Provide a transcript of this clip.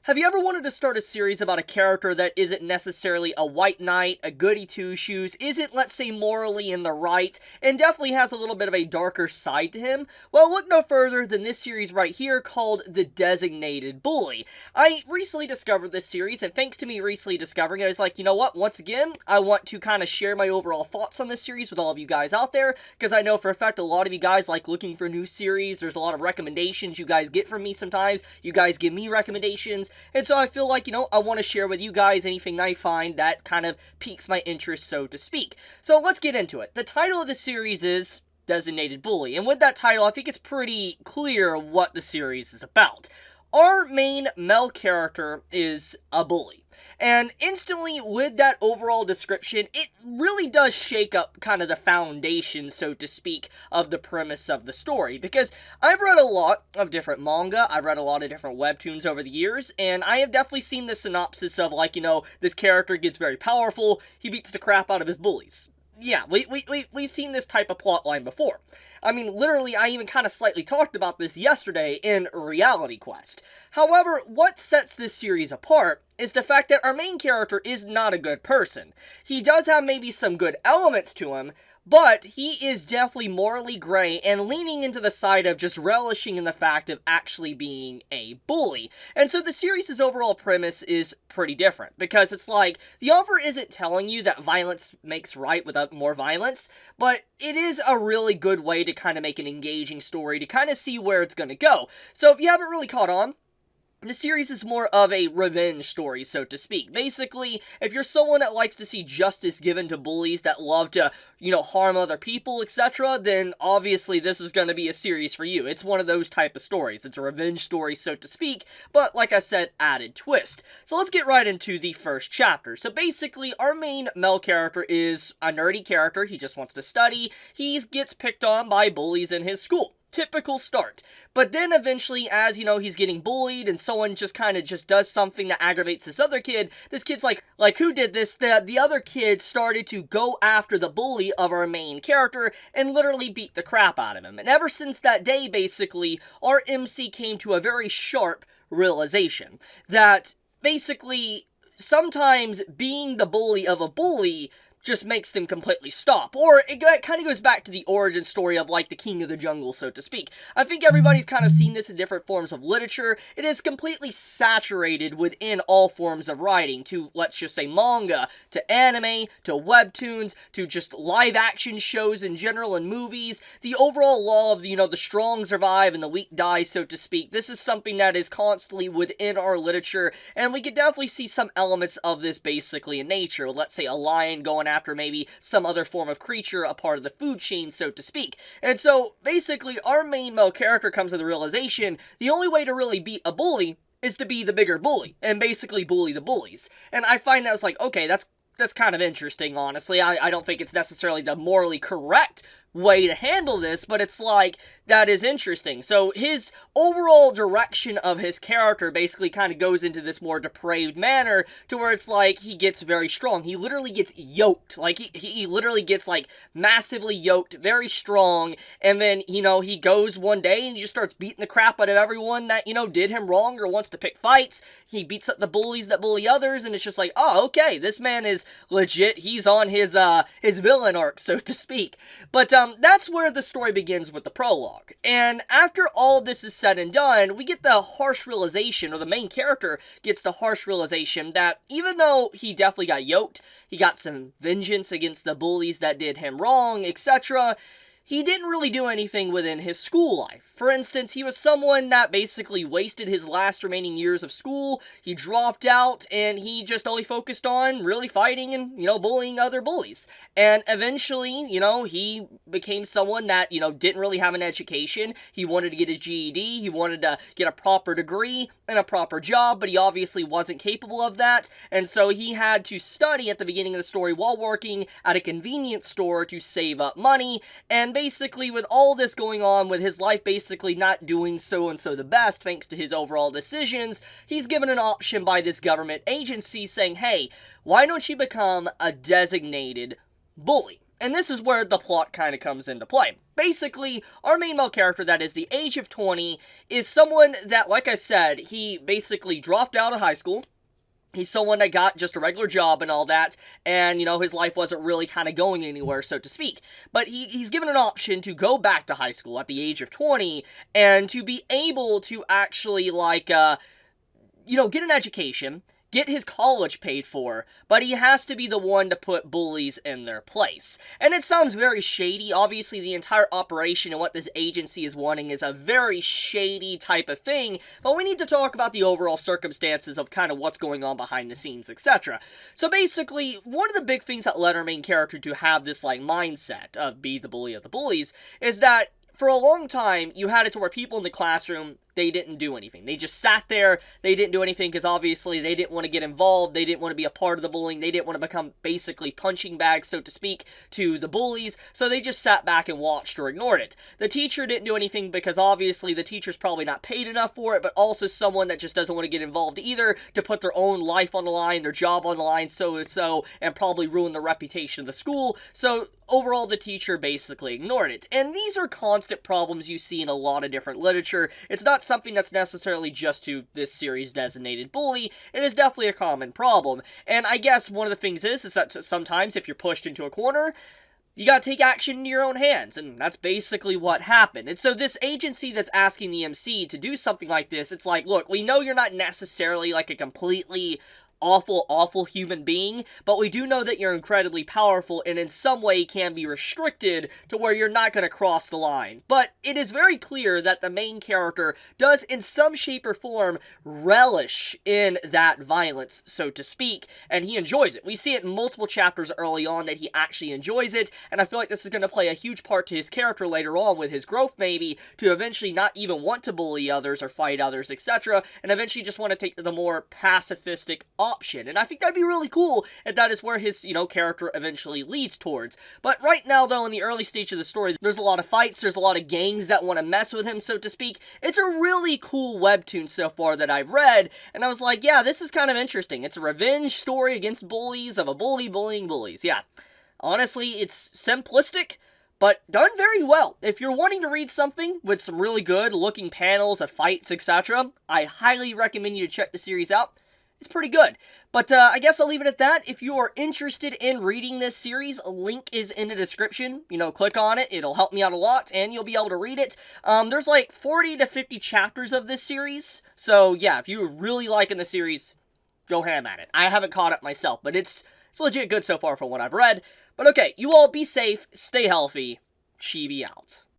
Have you ever wanted to start a series about a character that isn't necessarily a white knight, a goody two-shoes, isn't, let's say, morally in the right, and definitely has a little bit of a darker side to him? Well, look no further than this series right here called The Designated Bully. I recently discovered this series, and thanks to me recently discovering it, I was like, you know what, once again, I want to kind of share my overall thoughts on this series with all of you guys out there, because I know for a fact a lot of you guys like looking for new series. There's a lot of recommendations you guys get from me sometimes. You guys give me recommendations. And so I feel like, I want to share with you guys anything I find that kind of piques my interest, so to speak. So let's get into it. The title of the series is Designated Bully, and with that title, I think it's pretty clear what the series is about. Our main male character is a bully. And instantly, with that overall description, it really does shake up kind of the foundation, so to speak, of the premise of the story. Because I've read a lot of different manga, I've read a lot of different webtoons over the years, and I have definitely seen the synopsis of, like, this character gets very powerful, he beats the crap out of his bullies. Yeah, we've seen this type of plotline before. I mean, literally, I even kind of slightly talked about this yesterday in Reality Quest. However, what sets this series apart is the fact that our main character is not a good person. He does have maybe some good elements to him, but he is definitely morally gray and leaning into the side of just relishing in the fact of actually being a bully. And so the series' overall premise is pretty different, because it's like, the author isn't telling you that violence makes right without more violence, but it is a really good way to kind of make an engaging story, to kind of see where it's going to go. So if you haven't really caught on, the series is more of a revenge story, so to speak. Basically, if you're someone that likes to see justice given to bullies that love to, harm other people, etc., then obviously this is going to be a series for you. It's one of those type of stories. It's a revenge story, so to speak, but like I said, added twist. So let's get right into the first chapter. So basically, our main male character is a nerdy character. He just wants to study. He gets picked on by bullies in his school. Typical start. But then eventually, as, he's getting bullied and someone just kind of just does something that aggravates this other kid, this kid's like who did this? The other kid started to go after the bully of our main character and literally beat the crap out of him. And ever since that day, basically, our MC came to a very sharp realization that basically sometimes being the bully of a bully just makes them completely stop. Or it kind of goes back to the origin story of, like, the king of the jungle, so to speak. I think everybody's kind of seen this in different forms of literature. It is completely saturated within all forms of writing, to, let's just say, manga, to anime, to webtoons, to just live-action shows in general and movies. The overall law of, the strong survive and the weak die, so to speak. This is something that is constantly within our literature, and we could definitely see some elements of this basically in nature. Let's say a lion going after maybe some other form of creature, a part of the food chain, so to speak. And so, basically, our main male character comes to the realization the only way to really beat a bully is to be the bigger bully, and basically bully the bullies. And I find that it's like, okay, that's kind of interesting, honestly. I don't think it's necessarily the morally correct way to handle this, but it's like, that is interesting. So his overall direction of his character basically kind of goes into this more depraved manner, to where it's like, he gets very strong. He literally gets yoked. Like, he literally gets, like, massively yoked, very strong, and then, he goes one day and he just starts beating the crap out of everyone that, did him wrong or wants to pick fights. He beats up the bullies that bully others, and it's just like, oh, okay, this man is legit. He's on his villain arc, so to speak. But, that's where the story begins with the prologue. And after all of this is said and done, we get the harsh realization, or the main character gets the harsh realization, that even though he definitely got yoked, he got some vengeance against the bullies that did him wrong, etc., he didn't really do anything within his school life. For instance, he was someone that basically wasted his last remaining years of school, he dropped out, and he just only focused on really fighting and, bullying other bullies. And eventually, he became someone that, didn't really have an education. He wanted to get his GED, he wanted to get a proper degree and a proper job, but he obviously wasn't capable of that, and so he had to study at the beginning of the story while working at a convenience store to save up money. And basically, with all this going on, with his life basically not doing so the best thanks to his overall decisions, he's given an option by this government agency saying, hey, why don't you become a designated bully? And this is where the plot kind of comes into play. Basically, our main male character that is the age of 20 is someone that, like I said, he basically dropped out of high school. He's someone that got just a regular job and all that, and, his life wasn't really kind of going anywhere, so to speak. But he's given an option to go back to high school at the age of 20, and to be able to actually, get an education, get his college paid for, but he has to be the one to put bullies in their place. And it sounds very shady. Obviously, the entire operation and what this agency is wanting is a very shady type of thing, but we need to talk about the overall circumstances of kind of what's going on behind the scenes, etc. So basically, one of the big things that led our main character to have this, mindset of be the bully of the bullies is that for a long time, you had it to where people in the classroom, they didn't do anything. They just sat there. They didn't do anything because obviously they didn't want to get involved. They didn't want to be a part of the bullying. They didn't want to become basically punching bags, so to speak, to the bullies. So they just sat back and watched or ignored it. The teacher didn't do anything because obviously the teacher's probably not paid enough for it, but also someone that just doesn't want to get involved either to put their own life on the line, their job on the line, and probably ruin the reputation of the school. So overall, the teacher basically ignored it. And these are constant problems you see in a lot of different literature. It's not something that's necessarily just to this series designated bully. It is definitely a common problem. And I guess one of the things is that sometimes if you're pushed into a corner, you gotta take action into your own hands, and that's basically what happened. And so this agency that's asking the MC to do something like this, it's like, look, we know you're not necessarily like a completely awful human being, but we do know that you're incredibly powerful and in some way can be restricted to where you're not going to cross the line. But it is very clear that the main character does in some shape or form relish in that violence, so to speak, and he enjoys it. We see it in multiple chapters early on that he actually enjoys it, and I feel like this is going to play a huge part to his character later on with his growth maybe, to eventually not even want to bully others or fight others, etc., and eventually just want to take the more pacifistic option. And I think that'd be really cool if that is where his, character eventually leads towards. But right now, though, in the early stage of the story, there's a lot of fights, there's a lot of gangs that want to mess with him, so to speak. It's a really cool webtoon so far that I've read, and I was like, yeah, this is kind of interesting. It's a revenge story against bullies of a bully bullying bullies. Yeah. Honestly, it's simplistic, but done very well. If you're wanting to read something with some really good looking panels of fights, etc., I highly recommend you to check the series out. It's pretty good. But I guess I'll leave it at that. If you are interested in reading this series, a link is in the description. Click on it. It'll help me out a lot, and you'll be able to read it. There's like 40 to 50 chapters of this series. So, yeah, if you're really liking the series, go ham at it. I haven't caught up myself, but it's legit good so far from what I've read. But okay, you all be safe, stay healthy, Chibi out.